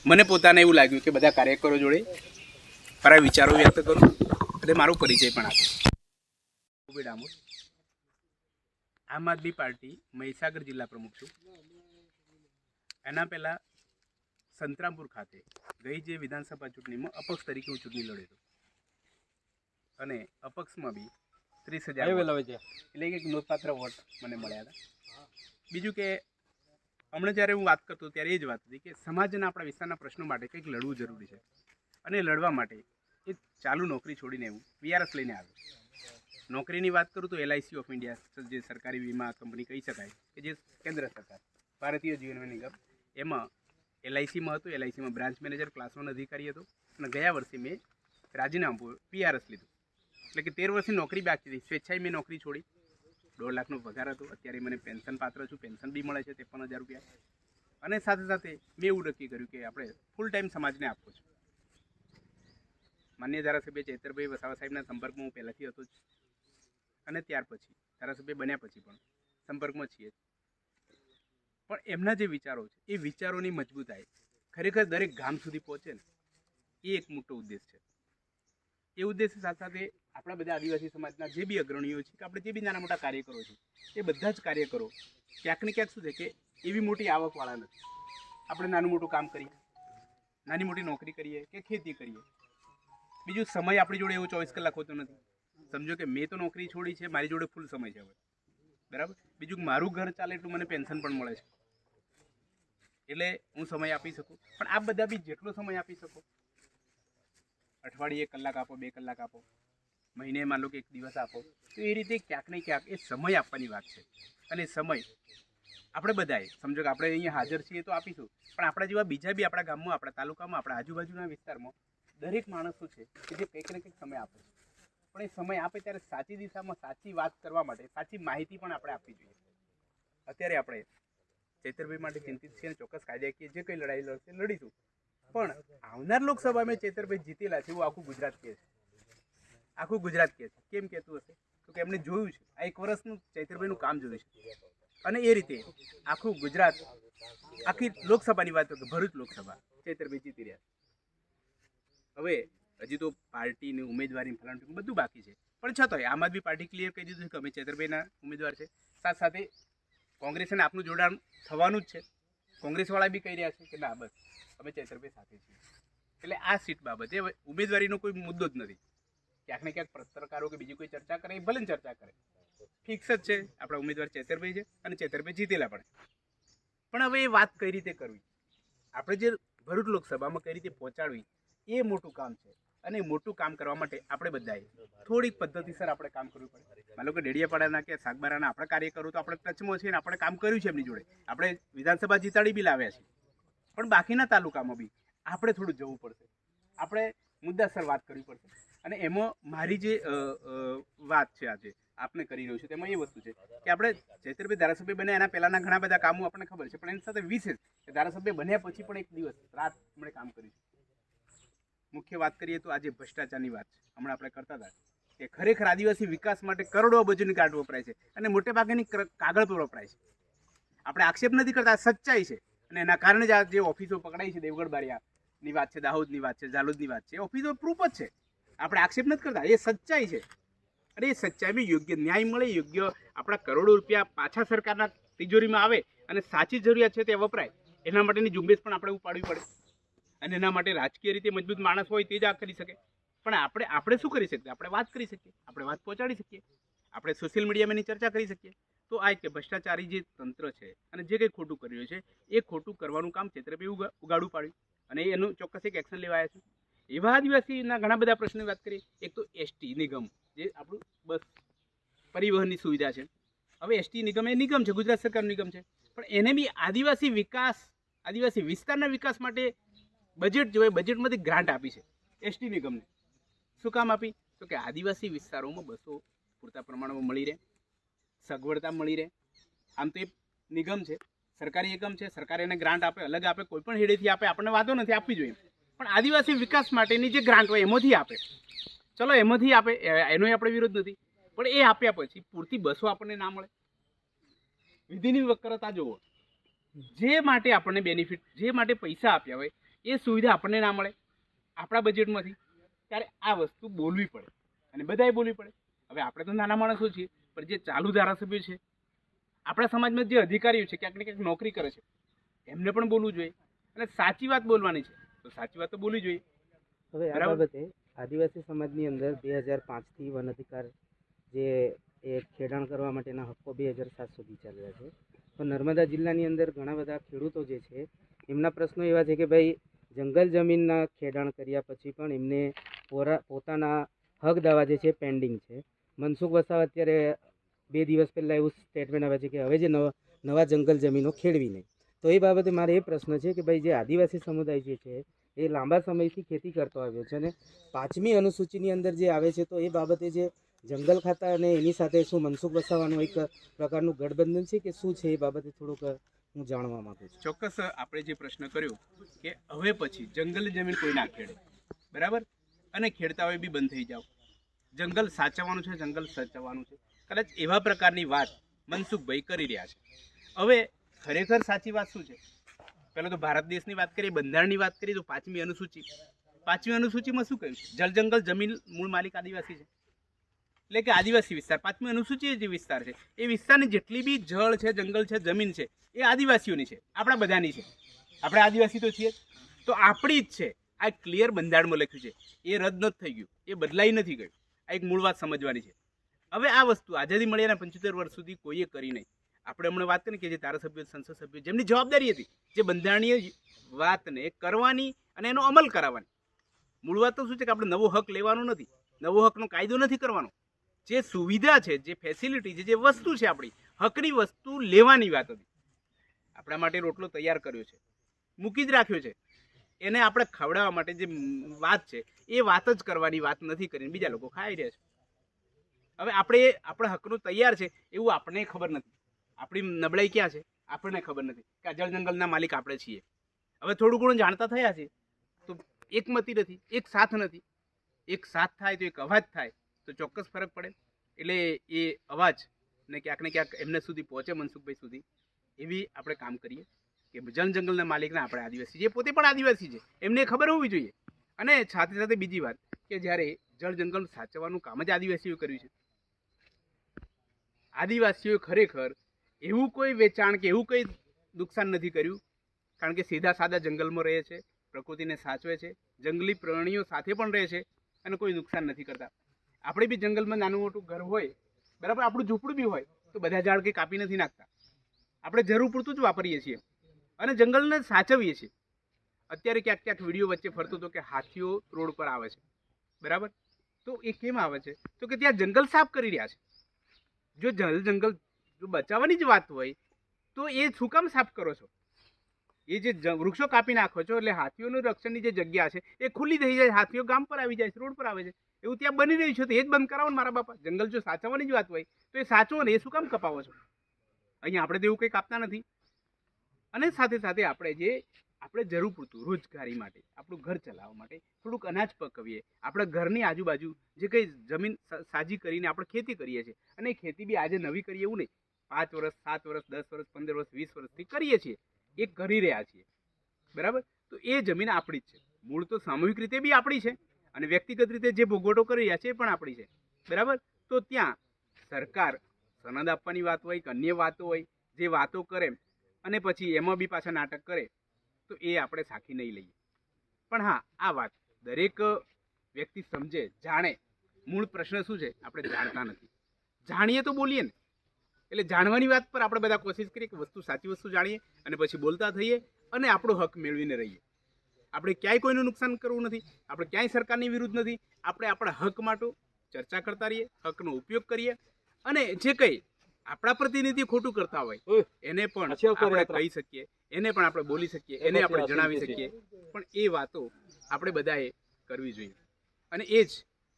મને પોતાને એવું લાગ્યું કે બધા કાર્યકરો જોડે મારા વિચારો વ્યક્ત કરું અને મારો પરિચય પણ આપું. ઉભી ડામોર, આમ આદમી પાર્ટી મહીસાગર જિલ્લા પ્રમુખ છું. એના પહેલાં સંતરામપુર ખાતે ગઈ જે વિધાનસભા ચૂંટણીમાં અપક્ષ તરીકે હું ચૂંટણી લડ્યો હતો અને અપક્ષમાં બી 30,000 એટલે કે નોંધપાત્ર વોટ મને મળ્યા હતા. બીજું કે હમણાં જ્યારે હું વાત કરતો ત્યારે એ જ વાત હતી કે સમાજના આપણા વિસ્તારના પ્રશ્નો માટે કંઈક લડવું જરૂરી છે અને લડવા માટે એ ચાલુ નોકરી છોડીને હું PRS લઈને આવ્યો. નોકરીની વાત કરું તો LIC ઓફ ઇન્ડિયા, જે સરકારી વીમા કંપની કહી શકાય કે જે કેન્દ્ર સરકાર ભારતીય જીવન નિગમ, એમાં LICમાં હતો. LICમાં બ્રાન્ચ મેનેજર ક્લાસ 1 અધિકારી હતો અને ગયા વર્ષે મેં રાજીનામું PRS લીધું. એટલે કે 13 વર્ષની નોકરી બાકી હતી. સ્વેચ્છાએ મેં નોકરી છોડી. 1.5 લાખનો પગાર હતો. અત્યારે મને પેન્શન પાત્ર છું. પેન્શન બી મળે છે 53,000 રૂપિયા. અને સાથે સાથે મેં એવું નક્કી કર્યું કે આપણે ફૂલ ટાઈમ સમાજને આપવો છે. માન્ય ધારાસભ્ય ચૈતરભાઈ વસાવા સાહેબના સંપર્કમાં હું પહેલાંથી હતો જ અને ત્યાર પછી ધારાસભ્ય બન્યા પછી પણ સંપર્કમાં છીએ. પણ એમના જે વિચારો છે એ વિચારોની મજબૂતાઈ ખરેખર દરેક ગામ સુધી પહોંચે ને, એ એક મોટો ઉદ્દેશ છે. એ ઉદ્દેશ સાથે સાથે આપણા બધા આદિવાસી સમાજના જે બી અગ્રણીઓ છે કે આપણે જે બી નાના મોટા કાર્યકરો છે એ બધા જ કાર્યકરો ક્યાંક ને ક્યાંક શું છે કે એવી મોટી આવકવાળા નથી. આપણે નાનું મોટું કામ કરીએ, નાની મોટી નોકરી કરીએ કે ખેતી કરીએ. બીજું સમય આપણી જોડે એવો 24 કલાક હોતો નથી. સમજો કે મેં તો નોકરી છોડી છે, મારી જોડે ફૂલ સમય છે હવે, બરાબર. બીજું મારું ઘર ચાલે એટલું મને પેન્શન પણ મળે છે, એટલે હું સમય આપી શકું. પણ આ બધા બી જેટલો સમય આપી શકો, અઠવાડિયે 1 કલાક આપો, 2 કલાક આપો, મહિને માન લો કે 1 દિવસ આપો, તો એ રીતે ક્યાંક ને ક્યાંક એ સમય આપવાની વાત છે. અને સમય આપણે બધાએ સમજો કે આપણે અહીંયા હાજર છીએ તો આપીશું, પણ આપણા જેવા બીજા બી આપણા ગામમાં, આપણા તાલુકામાં, આપણા આજુબાજુના વિસ્તારમાં દરેક માણસો છે કે જે કંઈક ને કંઈક સમય આપે છે. પણ એ સમય આપે ત્યારે સાચી દિશામાં સાચી વાત કરવા માટે સાચી માહિતી પણ આપણે આપવી જોઈએ. અત્યારે આપણે ચૈતરભાઈ માટે ચિંતિત છીએ, ચોક્કસ કાયદાકીય જે કંઈ લડાઈ લડશે લડીશું, પણ આવનાર લોકસભામાં ચૈતરભાઈ જીતેલા છે એવું આખું ગુજરાત કહે છે. આખું ગુજરાત કહે છે. કેમ કહેતું હશે? તો કે એમને જોયું છે, આ 1 વર્ષનું ચૈતરભાઈનું કામ જોયું છે. અને એ રીતે આખું ગુજરાત, આખી લોકસભાની વાત કે ભરૂચ લોકસભા ચૈતરભાઈ જીતી રહ્યા. હવે હજી તો પાર્ટીની ઉમેદવારી ફલાણું બધું બાકી છે, પણ છતાંય આમ આદમી પાર્ટી ક્લિયર કહી દીધું છે કે અમે ચૈતરભાઈના ઉમેદવાર છે. સાથે સાથે કોંગ્રેસને આપનું જોડાણ થવાનું જ છે. કોંગ્રેસવાળા બી કહી રહ્યા છે કે ના, બસ અમે ચૈતરભાઈ સાથે છીએ. એટલે આ સીટ બાબતે હવે ઉમેદવારીનો કોઈ મુદ્દો જ નથી. ક્યાંક ને ક્યાંક પત્રકારો કે બીજી કોઈ ચર્ચા કરે, ભલે ને ચર્ચા કરે, ફિક્સ જ છે આપણા ઉમેદવાર ચૈતરભાઈ છે અને ચૈતરભાઈ જીતેલા પણ હવે એ વાત કઈ રીતે કરવી, આપણે જે ભરૂચ લોકસભામાં કઈ રીતે પહોંચાડવી, એ મોટું કામ છે. અને મોટું કામ કરવા માટે આપણે બધાએ થોડીક પદ્ધતિસર આપણે કામ કરવું પડે. માનો કે ડેડિયાપાડાના કે સાગબારાના આપણા કાર્યકરો તો આપણે ટચમાં છે ને આપણે કામ કર્યું છે એમની જોડે, આપણે વિધાનસભા જીતાડી બી લાવ્યા છે. પણ બાકીના તાલુકામાં બી આપણે થોડું જવું પડશે, આપણે મુદ્દાસર વાત કરવી પડશે. અને એમાં મારી જે વાત છે આજે આપને કરી રહ્યું છે તેમાં એ વસ્તુ છે કે આપણે ચૈતરભાઈ ધારાસભ્ય બન્યા એના પહેલાંના ઘણા બધા કામો આપણને ખબર છે, પણ એની સાથે વિશેષ કે ધારાસભ્ય બન્યા પછી પણ એક દિવસ રાત આપણે કામ કર્યું છે. મુખ્ય વાત કરીએ તો આજે ભ્રષ્ટાચારની વાત છે. હમણાં આપણે કરતા હતા કે ખરેખર આદિવાસી વિકાસ માટે કરોડો અબજોની કાર્ડ વપરાય છે અને મોટે ભાગેની કાગળ પર વપરાય છે. આપણે આક્ષેપ નથી કરતા, સચ્ચાઈ છે. અને એના કારણે જ આ જે ઓફિસો પકડાઈ છે, દેવગઢ બારિયાની વાત છે, દાહોદની વાત છે, ઝાલોદની વાત છે, ઓફિસો પ્રૂફ જ છે. આપણે આક્ષેપ નથી કરતા, એ સચ્ચાઈ છે. અને એ સચ્ચાઈમાં યોગ્ય ન્યાય મળે, યોગ્ય આપણા કરોડો રૂપિયા પાછા સરકારના તિજોરીમાં આવે અને સાચી જરૂરિયાત છે તે વપરાય, એના માટેની ઝુંબેશ પણ આપણે ઉપાડવી પડે. અને એના માટે રાજકીય રીતે મજબૂત માણસ હોય તે જ આ કરી શકે. પણ આપણે શું કરી શકીએ? આપણે વાત કરી શકીએ, આપણે વાત પહોંચાડી શકીએ, આપણે સોશિયલ મીડિયામાં એની ચર્ચા કરી શકીએ. તો આ કે ભ્રષ્ટાચારી જે તંત્ર છે અને જે કંઈ ખોટું કરી રહ્યું છે એ ખોટું કરવાનું કામ ચૈતરભાઈ ઉગાડું પાડ્યું અને એનું ચોક્કસ એક એક્શન લેવાયા છે. એવા આદિવાસીના ઘણા બધા પ્રશ્નોની વાત કરીએ. એક તો ST નિગમ, જે આપણું બસ પરિવહનની સુવિધા છે. હવે ST નિગમ એ નિગમ છે, ગુજરાત સરકારનું નિગમ છે, પણ એને બી આદિવાસી વિકાસ, આદિવાસી વિસ્તારના વિકાસ માટે બજેટ જોઈએ, બજેટમાંથી ગ્રાન્ટ આપી છે ST નિગમને. શું કામ આપી? તો કે આદિવાસી વિસ્તારોમાં બસો પૂરતા પ્રમાણમાં મળી રહે, સગવડતા મળી રહે. આમ તો એ નિગમ છે, સરકારી એકમ છે, સરકાર એને ગ્રાન્ટ આપે, અલગ આપે, કોઈ પણ હેડેથી આપે, આપણને વાંધો નથી, આપવી જોઈએ. પણ આદિવાસી વિકાસ માટેની જે ગ્રાન્ટ હોય એમાંથી આપે, ચલો એમાંથી આપે, એનો આપણે વિરોધ નથી. પણ એ આપ્યા પછી પૂરતી બસો આપણને ના મળે. વિધિની વક્રતા જુઓ. જે માટે આપણને બેનિફિટ, જે માટે પૈસા આપ્યા હોય એ સુવિધા આપણને ના મળે આપણા બજેટમાંથી, ત્યારે આ વસ્તુ બોલવી પડે અને બધાએ બોલવી પડે. હવે આપણે તો નાના માણસો છીએ, પણ જે ચાલુ ધારાસભ્યો છે, આપણા સમાજમાં જે અધિકારીઓ છે, ક્યાંક ને ક્યાંક નોકરી કરે છે, એમને પણ બોલવું જોઈએ અને સાચી વાત બોલવાની છે તો સાચી વાત તો બોલવી જોઈએ. હવે આ બાબતે આદિવાસી સમાજની અંદર 2005થી વન અધિકાર જે એ ખેડાણ કરવા માટેના હક્કો 2007 સુધી ચાલ્યા છે. તો નર્મદા જિલ્લાની અંદર ઘણા બધા ખેડૂતો જે છે એમના પ્રશ્નો એવા છે કે ભાઈ જંગલ જમીનના ખેડાણ કર્યા પછી પણ એમને પોતાના હક દાવા જે છે પેન્ડિંગ છે. મનસુખ વસાવા અત્યારે 2 દિવસ પહેલાં એવું સ્ટેટમેન્ટ આવે છે કે હવે જે નવા જંગલ જમીનો ખેડવી નહીં. તો એ બાબતે મારે એ પ્રશ્ન છે કે ભાઈ જે આદિવાસી સમુદાય જે છે એ લાંબા સમયથી ખેતી કરતો આવ્યો છે અને 5મી અનુસૂચિની અંદર જે આવે છે તો એ બાબતે જે જંગલ ખાતા અને એની સાથે શું મનસુખ વસાવાનું એક પ્રકારનું ગઠબંધન છે કે શું છે એ બાબતે થોડુંક હું જાણવા માંગુ છું. ચોક્કસ આપણે જે પ્રશ્ન કર્યો કે હવે પછી જંગલ જમીન કોઈ ના ખેડે, બરાબર, અને ખેડતા હોય બી બંધ થઈ જાઓ, જંગલ સાચવવાનું છે, જંગલ સાચવવાનું છે, કદાચ એવા પ્રકારની વાત મનસુખભાઈ કરી રહ્યા છે. હવે ખરેખર સાચી વાત શું છે? પહેલાં તો ભારત દેશની વાત કરીએ, બંધારણની વાત કરીએ તો 5મી અનુસૂચિમાં શું કહ્યું છે? જળ જંગલ જમીન મૂળ માલિક આદિવાસી છે, એટલે કે આદિવાસી વિસ્તાર. 5મી અનુસૂચિ જે વિસ્તાર છે એ વિસ્તારની જેટલી બી જળ છે, જંગલ છે, જમીન છે, એ આદિવાસીઓની છે, આપણા બધાની છે. આપણે આદિવાસી તો છીએ, તો આપણી જ છે. આ ક્લિયર બંધારણમાં લખ્યું છે, એ રદ નથી થઈ ગયું, એ બદલાઈ નથી ગયું. આ એક મૂળ વાત સમજવાની છે. હવે આ વસ્તુ આઝાદી મળ્યાના 75 વર્ષ સુધી કોઈએ કરી નહીં. આપણે હમણાં વાત કરી કે જે ધારાસભ્યો, સંસદ સભ્યો, જેમની જવાબદારી હતી જે બંધારણીય વાતને કરવાની અને એનો અમલ કરાવવાની. મૂળ વાત તો શું છે કે આપણે નવો હક લેવાનો નથી, નવો હકનો કાયદો નથી કરવાનો. જે સુવિધા છે, જે ફેસિલિટી છે, જે વસ્તુ છે, આપણી હકની વસ્તુ લેવાની વાત હતી. આપણા માટે રોટલો તૈયાર કર્યો છે, મૂકી જ રાખ્યો છે, એને આપણે ખવડાવવા માટે જે વાત છે એ વાત જ કરવાની વાત નથી કરીને બીજા લોકો ખાઈ રહ્યા છે. હવે આપણા હકનું તૈયાર છે એવું આપણને ખબર નથી. આપણી નબળાઈ ક્યાં છે આપણને ખબર નથી કે આ જળ જંગલના માલિક આપણે છીએ. હવે થોડું ઘણું જાણતા થયા છે તો એકમતી નથી, એક સાથ નથી. એક સાથ થાય તો એક અવાજ થાય તો ચોક્કસ ફરક પડે. એટલે એ અવાજ ને ક્યાંક ને ક્યાંક એમને સુધી પહોંચે, મનસુખભાઈ સુધી, એવી આપણે કામ કરીએ કે જળ જંગલના માલિકના આપણે આદિવાસી, જે પોતે પણ આદિવાસી છે, એમને ખબર હોવી જોઈએ. અને સાથે સાથે બીજી વાત કે જ્યારે જળ જંગલ સાચવવાનું કામ જ આદિવાસીઓ કર્યું છે. આદિવાસીઓ ખરેખર એવું કોઈ વેચાણ કે એવું કંઈ નુકસાન નથી કર્યું, કારણ કે સીધા સાદા જંગલમાં રહે છે, પ્રકૃતિને સાચવે છે, જંગલી પ્રાણીઓ સાથે પણ રહે છે અને કોઈ નુકસાન નથી કરતા. આપણે બી જંગલમાં નાનું મોટું ઘર હોય, બરાબર, આપણું ઝૂંપડું બી હોય તો બધા ઝાડ કંઈ કાપી નથી નાખતા. આપણે જરૂર પૂરતું જ વાપરીએ છીએ અને જંગલને સાચવીએ છીએ. અત્યારે ક્યાંક ક્યાંક વિડીયો વચ્ચે ફરતો હતો કે હાથીઓ રોડ પર આવે છે, બરાબર, તો એ કેમ આવે છે? તો કે ત્યાં જંગલ સાફ કરી રહ્યા છે. જો જંગલ જો બચાવવાની જ વાત હોય તો એ શું કામ સાફ કરો છો? એ જે વૃક્ષો કાપી નાખો છો એટલે હાથીઓનું રક્ષણની જે જગ્યા છે એ ખુલ્લી થઈ જાય, હાથીઓ ગામ પર આવી જાય છે, રોડ પર આવે છે. એવું ત્યાં બની રહ્યું છે તો એ જ બંધ કરાવો ને મારા બાપા. જંગલ જો સાચવવાની જ વાત હોય તો એ સાચવો ને, એ શું કામ કપાવો છો? અહીંયા આપણે તો એવું કંઈ કાપતા નથી. અને સાથે સાથે આપણે જરૂર પૂરતું રોજગારી માટે, આપણું ઘર ચલાવવા માટે થોડુંક અનાજ પકવીએ. આપણા ઘરની આજુબાજુ જે કંઈ જમીન સાજી કરીને આપણે ખેતી કરીએ છીએ, અને એ ખેતી બી આજે નવી કરીએ એવું નહીં, 5 વર્ષ, 7 વર્ષ, 10 વર્ષ, 15 વર્ષ, 20 વર્ષથી કરીએ છીએ, એ કરી રહ્યા છીએ, બરાબર. તો એ જમીન આપણી જ છે. મૂળ તો સામૂહિક રીતે બી આપણી છે અને વ્યક્તિગત રીતે જે ભોગવટો કરી રહ્યા છે એ પણ આપણી છે, બરાબર. તો ત્યાં સરકાર સનદ આપવાની વાત હોય કે અન્ય વાતો હોય, જે વાતો કરે અને પછી એમાં બી પાછા નાટક કરે તો એ આપણે સાખી નહીં લઈએ. પણ હા, આ વાત દરેક વ્યક્તિ સમજે, જાણે. મૂળ પ્રશ્ન શું છે? આપણે જાણતા નથી. જાણીએ તો બોલીએ ને. એટલે જાણવાની વાત પર આપણે બધા કોશિશ કરીએ કે વસ્તુ સાચી વસ્તુ જાણીએ અને પછી બોલતા થઈએ અને આપણો હક મેળવીને રહીએ. આપણે ક્યાંય કોઈનું નુકસાન કરવું નથી, આપણે ક્યાંય સરકારની વિરુદ્ધ નથી. આપણે આપણા હક માટે ચર્ચા કરતા રહીએ, હકનો ઉપયોગ કરીએ અને જે કંઈ આપણા પ્રતિનિધિ ખોટું કરતા હોય એને પણ આપણે કહી શકીએ, એને પણ આપણે બોલી શકીએ, એને આપણે જણાવી શકીએ. પણ એ વાતો આપણે બધાએ કરવી જોઈએ. અને એ જ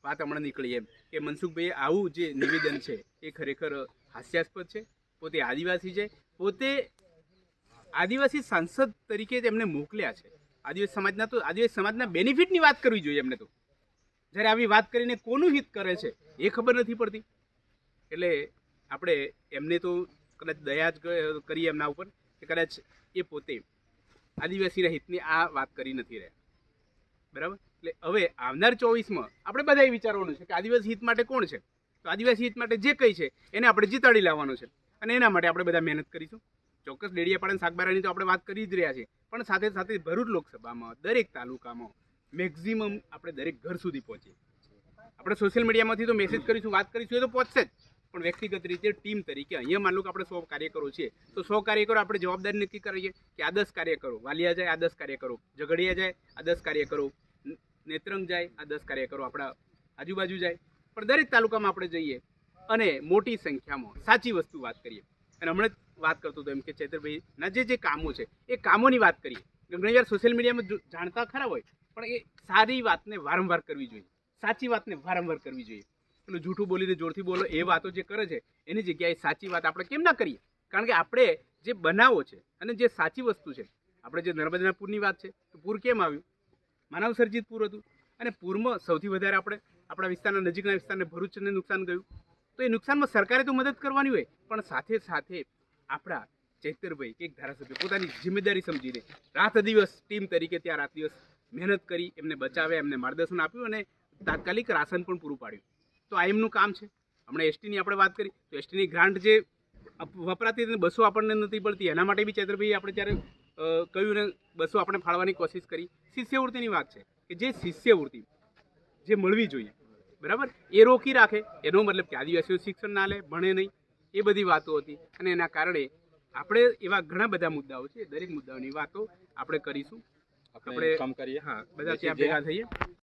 વાત હમણાં નીકળી એમ કે મનસુખભાઈએ આવું જે નિવેદન છે એ ખરેખર હાસ્યાસ્પદ છે. પોતે આદિવાસી છે, પોતે આદિવાસી સાંસદ તરીકે એમને મોકલ્યા છે. આદિવાસી સમાજના બેનિફિટની વાત કરવી જોઈએ એમને. તો જ્યારે આવી વાત કરીને કોનું હિત કરે છે એ ખબર નથી પડતી. એટલે આપણે એમને તો કદાચ દયા જ કરીએ એમના ઉપર કે કદાચ એ પોતે આદિવાસીના હિતની આ વાત કરી નથી રહ્યા. બરાબર. એટલે હવે આવનાર 24માં આપણે બધાએ વિચારવાનું છે કે આદિવાસી હિત માટે કોણ છે. તો આદિવાસી હિત માટે જે કંઈ છે એને આપણે જીતાડી લાવવાનો છે અને એના માટે આપણે બધા મહેનત કરીશું. ચોક્કસ ડેડિયાપાડા અને સાગબારાની તો આપણે વાત કરી જ રહ્યા છીએ, પણ સાથે સાથે ભરૂચ લોકસભામાં દરેક તાલુકામાં મેક્ઝિમમ આપણે દરેક ઘર સુધી પહોંચીએ. આપણે સોશિયલ મીડિયામાંથી તો મેસેજ કરીશું, વાત કરીશું, એ તો પહોંચશે જ, પણ વ્યક્તિગત રીતે ટીમ તરીકે અહીંયા માન લો કે આપણે 100 કાર્યકરો છીએ, તો 100 કાર્યકરો આપણે જવાબદારી નક્કી કરીએ કે આ 10 કાર્યકરો વાલિયા જાય, આ 10 કાર્યકરો ઝઘડિયા જાય, આ 10 કાર્યકરો નેત્રંગ જાય, આ 10 કાર્યકરો આપણા આજુબાજુ જાય. પણ દરેક તાલુકામાં આપણે જઈએ અને મોટી સંખ્યામાં સાચી વસ્તુ વાત કરીએ. અને હમણાં જ વાત કરતો હતો એમ કે ચૈતરભાઈના જે કામો છે એ કામોની વાત કરીએ. ઘણીવાર સોશિયલ મીડિયામાં જાણતા ખરા હોય, પણ એ સારી વાતને વારંવાર કરવી જોઈએ, સાચી વાતને વારંવાર કરવી જોઈએ. પેલું જૂઠું બોલીને જોરથી બોલો એ વાતો જે કરે છે એની જગ્યાએ સાચી વાત આપણે કેમ ના કરીએ? કારણ કે આપણે જે બનાવો છે અને જે સાચી વસ્તુ છે, આપણે જે નર્મદાના પૂરની વાત છે, તો પૂર કેમ આવ્યું? માનવ સર્જિત પૂર હતું. અને પૂરમાં સૌથી વધારે આપણે આપણા વિસ્તારના નજીકના વિસ્તારને ભરૂચને નુકસાન ગયું. તો એ નુકસાનમાં સરકારે તો મદદ કરવાની હોય, પણ સાથે સાથે આપણા ચૈતરભાઈ એક ધારાસભ્ય પોતાની જિમ્મેદારી સમજીને રાત દિવસ ટીમ તરીકે ત્યાં રાત દિવસ મહેનત કરી, એમને બચાવ્યા, એમને માર્ગદર્શન આપ્યું અને તાત્કાલિક રાશન પણ પૂરું પાડ્યું. તો આ એમનું કામ છે. હમણાં એસટીની આપણે વાત કરી તો એસટીની ગ્રાન્ટ જે વપરાતી હતી, બસો આપણને નથી પડતી, એના માટે બી ચૈતરભાઈ આપણે ત્યારે કહ્યું ને બસો આપણે ફાળવાની કોશિશ કરી. શિષ્યવૃત્તિની વાત છે કે જે શિષ્યવૃત્તિ જે મળવી જોઈએ, બરાબર, એ રોકી રાખે, એનો મતલબ કે આદિવાસીઓ શિક્ષણ ના લે, ભણે નહીં, એ બધી વાતો હતી. અને એના કારણે આપણે એવા ઘણા બધા મુદ્દાઓ છે, દરેક મુદ્દાઓની વાતો આપણે કરીશું. આપણે કામ કરીએ, હા, બધા ત્યાં ભેગા થઈએ